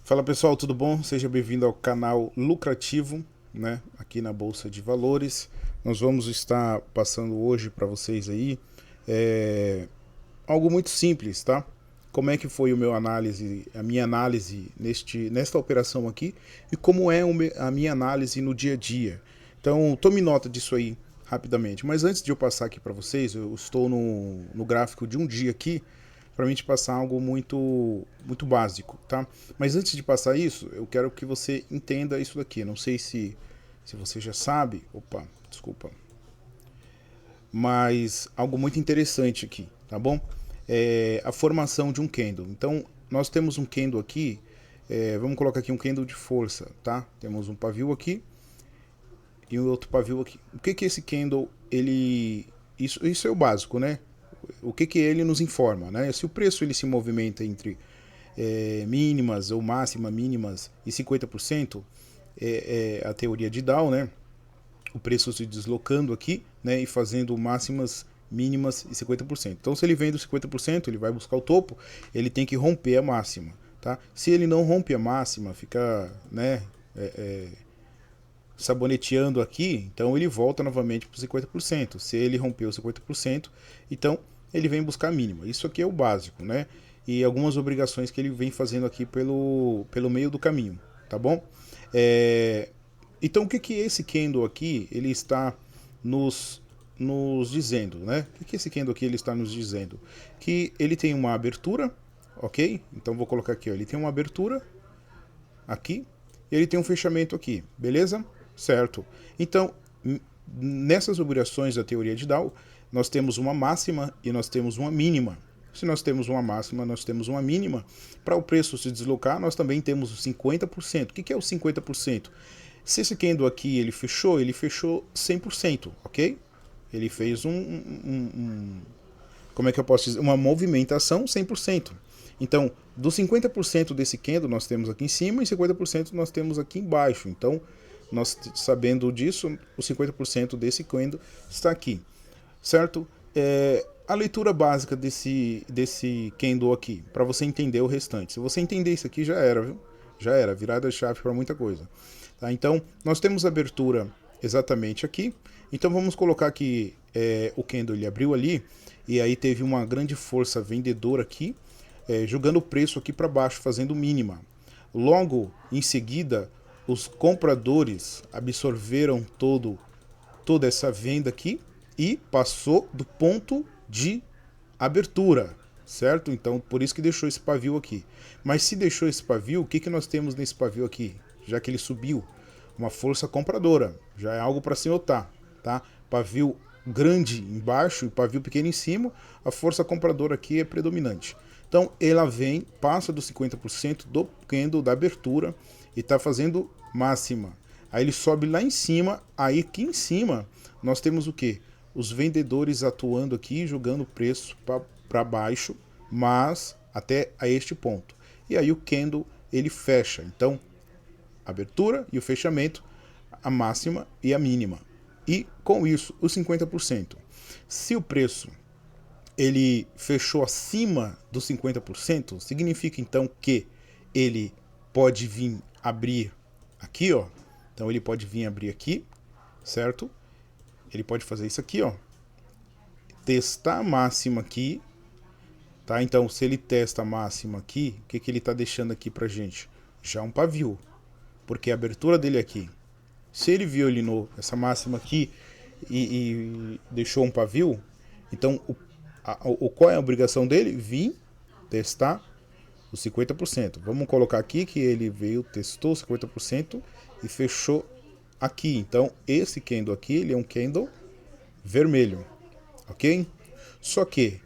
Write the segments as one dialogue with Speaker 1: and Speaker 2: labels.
Speaker 1: Fala pessoal, tudo bom? Seja bem-vindo ao canal Lucrativo, né? Aqui na Bolsa de Valores. Nós vamos estar passando hoje para vocês aí algo muito simples, tá? Como é que foi a minha análise nesta operação aqui e como é a minha análise no dia a dia. Então, tome nota disso aí rapidamente. Mas antes de eu passar aqui para vocês, eu estou no gráfico de um dia aqui para mim te passar algo muito básico, tá? Mas antes de passar isso, eu quero que você entenda isso daqui. Não sei se você já sabe, opa, desculpa, mas algo muito interessante aqui, tá bom? É a formação de um candle. Então, nós temos um candle aqui, vamos colocar aqui um candle de força, tá? Temos um pavio aqui e um outro pavio aqui. O que que esse candle, isso é o básico, né? O que que ele nos informa, né? Se o preço ele se movimenta entre mínimas ou máxima mínimas e 50%, a teoria de Dow, né? O preço se deslocando aqui, né, e fazendo máximas, mínimas e 50%. Então, se ele vem dos 50%, ele vai buscar o topo, ele tem que romper a máxima, tá? Se ele não rompe a máxima, fica, né, saboneteando aqui, então ele volta novamente para os 50%. Se ele rompeu 50%, então ele vem buscar a mínima. Isso aqui é o básico, né? E algumas obrigações que ele vem fazendo aqui pelo meio do caminho, tá bom? Então o que que esse candle aqui ele está nos dizendo, né? O que esse candle aqui ele está nos dizendo? Que ele tem uma abertura, ok? Então vou colocar aqui, ó, ele tem uma abertura aqui e ele tem um fechamento aqui, beleza? Certo. Então, nessas obrigações da teoria de Dow, nós temos uma máxima e nós temos uma mínima. Se nós temos uma máxima, nós temos uma mínima. Para o preço se deslocar, nós também temos o 50%. O que é o 50%? Se esse candle aqui ele fechou 100%, ok? Ele fez como é que eu posso dizer? Uma movimentação 100%. Então, dos 50% desse candle nós temos aqui em cima e 50% nós temos aqui embaixo. Então, nós sabendo disso, o 50% desse candle está aqui, certo? A leitura básica desse candle aqui, para você entender o restante. Se você entender isso aqui, já era, viu? Já era, virada chave para muita coisa. Tá? Então, nós temos abertura exatamente aqui. Então, vamos colocar que o candle ele abriu ali e aí teve uma grande força vendedora aqui, jogando o preço aqui para baixo, fazendo mínima. Logo em seguida, os compradores absorveram toda essa venda aqui e passou do ponto de abertura, certo? Então, por isso que deixou esse pavio aqui. Mas se deixou esse pavio, o que que nós temos nesse pavio aqui? Já que ele subiu, uma força compradora, já é algo para se notar, tá? Pavio grande embaixo e pavio pequeno em cima, a força compradora aqui é predominante. Então, ela vem, passa dos 50% do candle da abertura e está fazendo máxima. Aí ele sobe lá em cima, aí aqui em cima nós temos o que? Os vendedores atuando aqui, jogando o preço para baixo, mas até a este ponto. E aí o candle ele fecha. Então, abertura e o fechamento, a máxima e a mínima. E com isso, os 50%. Se o preço ele fechou acima dos 50%, significa então que ele pode vir abrir aqui, ó. Então ele pode vir abrir aqui, certo? Ele pode fazer isso aqui, ó. Testar a máxima aqui, tá? Então se ele testa a máxima aqui, o que que ele está deixando aqui pra gente? Já um pavio, porque a abertura dele é aqui. Se ele violinou essa máxima aqui e deixou um pavio, então qual é a obrigação dele? Vir testar os 50%. Vamos colocar aqui que ele veio, testou 50% e fechou aqui. Então, esse candle aqui, ele é um candle vermelho, ok? Só que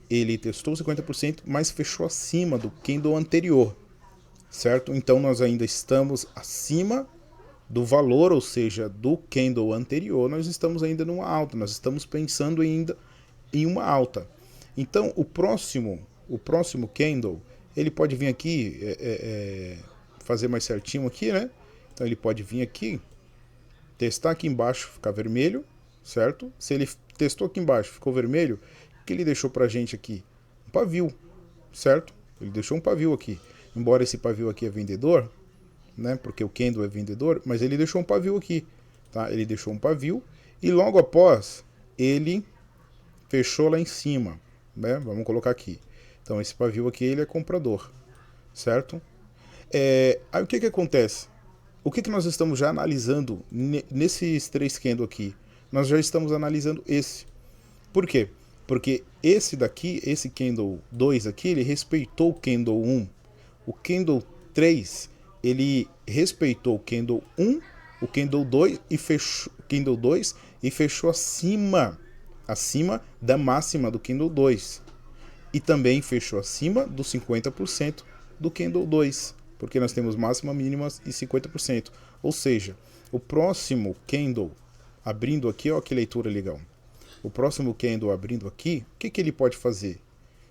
Speaker 1: ele testou 50%, mas fechou acima do candle anterior, certo? Então, nós ainda estamos acima do valor, ou seja, do candle anterior, nós estamos ainda numa alta, nós estamos pensando ainda em uma alta. Então, o próximo candle, ele pode vir aqui, fazer mais certinho aqui, né? Então, ele pode vir aqui, testar aqui embaixo, ficar vermelho, certo? Se ele testou aqui embaixo, ficou vermelho, o que ele deixou pra gente aqui? Um pavio, certo? Ele deixou um pavio aqui. embora esse pavio aqui é vendedor, né, porque o candle é vendedor, mas ele deixou um pavio aqui, tá? Ele deixou um pavio e logo após ele fechou lá em cima, né? Vamos colocar aqui. Então esse pavio aqui ele é comprador, certo? Aí o que acontece? O que nós estamos já analisando nesses 3 candles aqui? Nós já estamos analisando esse. Por quê? Porque esse daqui, esse candle 2 aqui, ele respeitou o candle 1. O candle 3, ele respeitou o candle 1, o candle 2 e fechou, candle 2 e fechou acima da máxima do candle 2. E também fechou acima dos 50% do candle 2, porque nós temos máxima, mínima e 50%. Ou seja, o próximo candle abrindo aqui, ó, que leitura legal. O próximo candle abrindo aqui, o que ele pode fazer?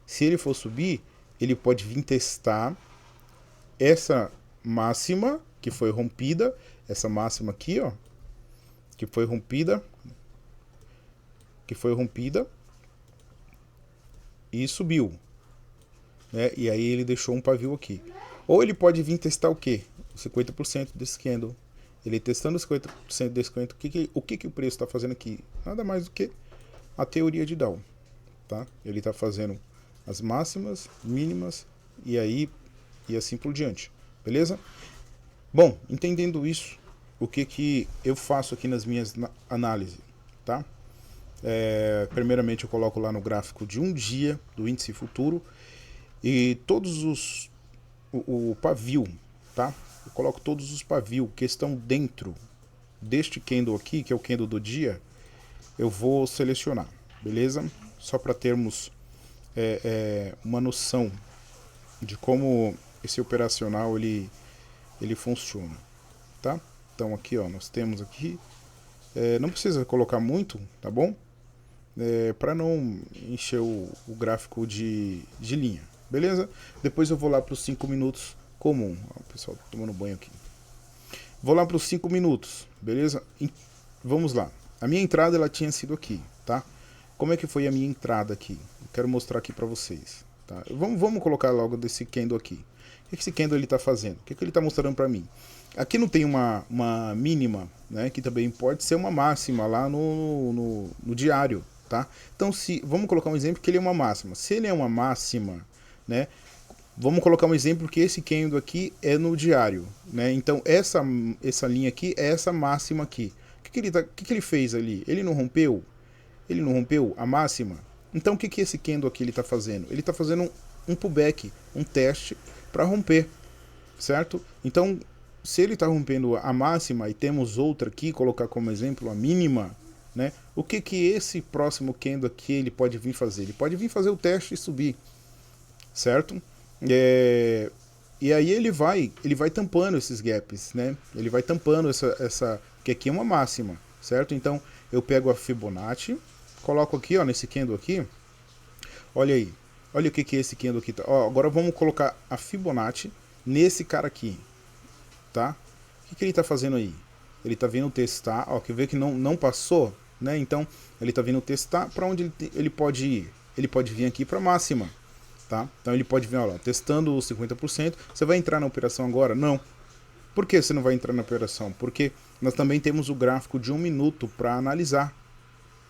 Speaker 1: Se ele for subir, ele pode vir testar essa máxima que foi rompida, essa máxima aqui, ó, que foi rompida e subiu, né? E aí ele deixou um pavio aqui. Ou ele pode vir testar o quê? 50% desse candle. Ele testando 50% desse candle, o que o preço está fazendo aqui? Nada mais do que a teoria de Dow, tá? Ele está fazendo as máximas, mínimas e assim por diante, beleza? Bom, entendendo isso, o que eu faço aqui nas minhas análises, tá? Primeiramente eu coloco lá no gráfico de um dia do índice futuro e todos o pavio, tá? Eu coloco todos os pavios que estão dentro deste candle aqui, que é o candle do dia, eu vou selecionar, beleza? Só para termos uma noção de como esse operacional ele funciona, tá? Então aqui, ó, nós temos aqui, não precisa colocar muito, tá bom? Para não encher o gráfico de linha, beleza? Depois eu vou lá para os 5 minutos comum. Ó, o pessoal tomando banho aqui. Vou lá para os 5 minutos, beleza? Vamos lá. A minha entrada ela tinha sido aqui, tá? Como é que foi a minha entrada aqui? Eu quero mostrar aqui para vocês, tá? Vamos colocar logo desse candle aqui. O que esse candle ele está fazendo? O que ele está mostrando para mim? Aqui não tem uma mínima, né? Que também pode ser uma máxima lá no diário, tá? Então vamos colocar um exemplo que ele é uma máxima. Se ele é uma máxima, né? Vamos colocar um exemplo que esse candle aqui é no diário, né? Então essa linha aqui é essa máxima aqui. O que ele fez ali? Ele não rompeu? Ele não rompeu a máxima? Então o que esse candle aqui ele está fazendo? Ele está fazendo um pullback, um teste para romper, certo? Então se ele está rompendo a máxima e temos outra aqui, colocar como exemplo a mínima, né? O que esse próximo candle aqui ele pode vir fazer? Ele pode vir fazer o teste e subir, certo? E aí ele vai tampando esses gaps, né? Ele vai tampando essa que aqui é uma máxima, certo? Então eu pego a Fibonacci, coloco aqui, ó, nesse candle aqui. Olha aí, olha o que esse candle aqui tá. Ó, agora vamos colocar a Fibonacci nesse cara aqui, tá? O que ele tá fazendo aí? Ele tá vindo testar, ó, quer ver que não passou, né? Então ele tá vindo testar para onde ele pode ir. Ele pode vir aqui para máxima. Tá? Então ele pode vir, ó lá, testando os 50%. Você vai entrar na operação agora? Não. Por que você não vai entrar na operação? Porque nós também temos o gráfico de 1 minuto para analisar.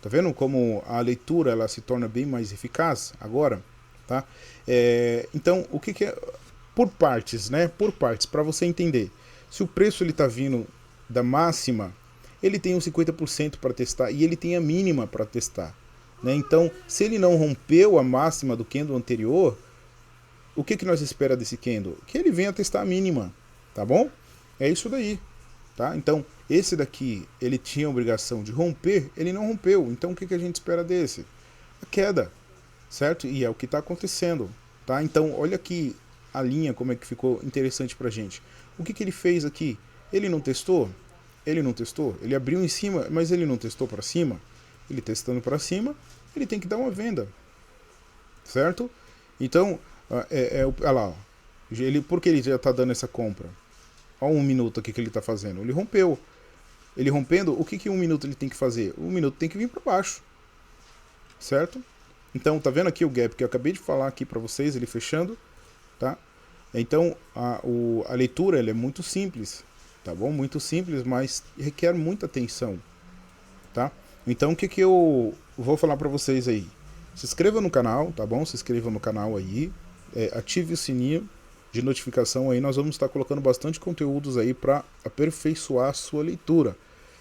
Speaker 1: Tá vendo como a leitura ela se torna bem mais eficaz agora? Tá? Então, o que é? Por partes, né? Por partes, para você entender. Se o preço ele tá vindo da máxima, ele tem os 50% para testar e ele tem a mínima para testar. Né? Então, se ele não rompeu a máxima do candle anterior, o que nós esperamos desse candle? Que ele venha testar a mínima, tá bom? É isso daí, tá? Então, esse daqui, ele tinha a obrigação de romper, ele não rompeu. Então, o que a gente espera desse? A queda, certo? E é o que está acontecendo, tá? Então, olha aqui a linha, como é que ficou interessante pra gente. O que ele fez aqui? Ele não testou? Ele não testou? Ele abriu em cima, mas ele não testou para cima? Ele testando para cima, ele tem que dar uma venda, certo? Então, olha lá, ó, por que ele já está dando essa compra? Olha 1 minuto aqui que ele está fazendo. Ele rompeu. Ele rompendo, o que 1 minuto ele tem que fazer? 1 minuto tem que vir para baixo, certo? Então, tá vendo aqui o gap que eu acabei de falar aqui para vocês, ele fechando, tá? Então a leitura ela é muito simples, tá bom? Muito simples, mas requer muita atenção, tá? Então o que que eu vou falar para vocês aí? Se inscreva no canal, tá bom? Se inscreva no canal aí, ative o sininho de notificação aí, nós vamos estar colocando bastante conteúdos aí para aperfeiçoar a sua leitura.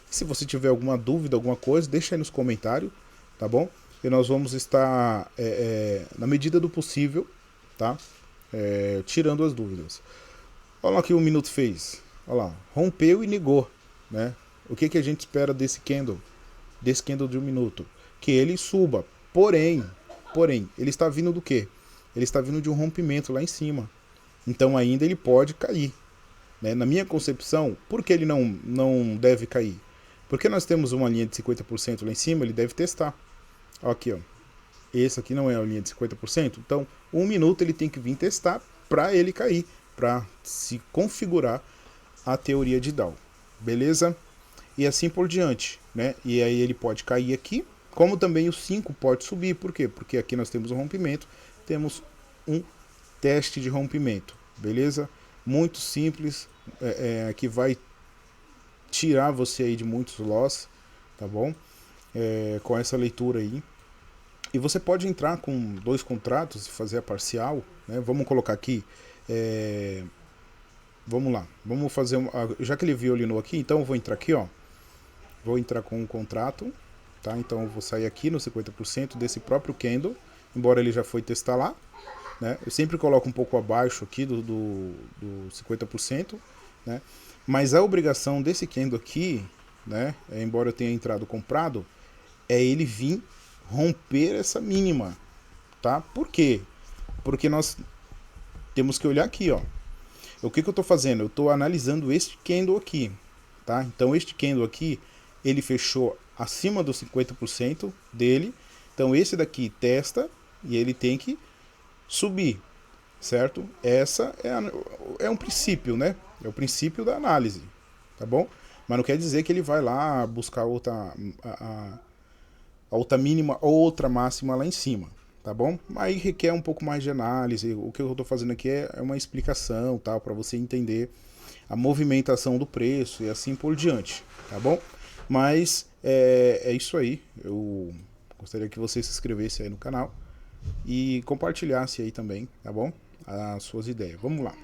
Speaker 1: Se você tiver alguma dúvida, alguma coisa, deixa aí nos comentários, tá bom? E nós vamos estar, na medida do possível, tá? Tirando as dúvidas. Olha lá o que o minuto fez. Olha lá, rompeu e negou, né? O que que a gente espera desse candle de um minuto? Que ele suba. Porém, ele está vindo do quê? Ele está vindo de um rompimento lá em cima. Então ainda ele pode cair, né? Na minha concepção, por que ele não deve cair? Porque nós temos uma linha de 50% lá em cima, ele deve testar. Aqui, ó. Esse aqui não é a linha de 50%, então um minuto ele tem que vir testar para ele cair, para se configurar a teoria de Dow, beleza? E assim por diante, né? E aí ele pode cair aqui, como também o 5 pode subir, por quê? Porque aqui nós temos um rompimento, temos um teste de rompimento, beleza? Muito simples, que vai tirar você aí de muitos loss, tá bom? Com essa leitura aí. E você pode entrar com 2 contratos e fazer a parcial, né? Vamos colocar aqui, vamos lá, vamos fazer, já que ele violinou aqui, então eu vou entrar aqui, ó, vou entrar com um contrato, tá? Então eu vou sair aqui no 50% desse próprio candle, embora ele já foi testar lá, né? Eu sempre coloco um pouco abaixo aqui do 50%, né? Mas a obrigação desse candle aqui, né, embora eu tenha entrado comprado, é ele vir romper essa mínima, tá? Por quê? Porque nós temos que olhar aqui, ó. O que que eu estou fazendo? Eu estou analisando este candle aqui, tá? Então este candle aqui, ele fechou acima dos 50% dele. Então esse daqui testa e ele tem que subir, certo? Essa é um princípio, né? É o princípio da análise, tá bom? Mas não quer dizer que ele vai lá buscar a outra mínima ou outra máxima lá em cima, tá bom? Aí requer um pouco mais de análise. O que eu estou fazendo aqui é uma explicação, tá? Para você entender a movimentação do preço e assim por diante, tá bom? Mas é isso aí. Eu gostaria que você se inscrevesse aí no canal e compartilhasse aí também, tá bom? As suas ideias. Vamos lá.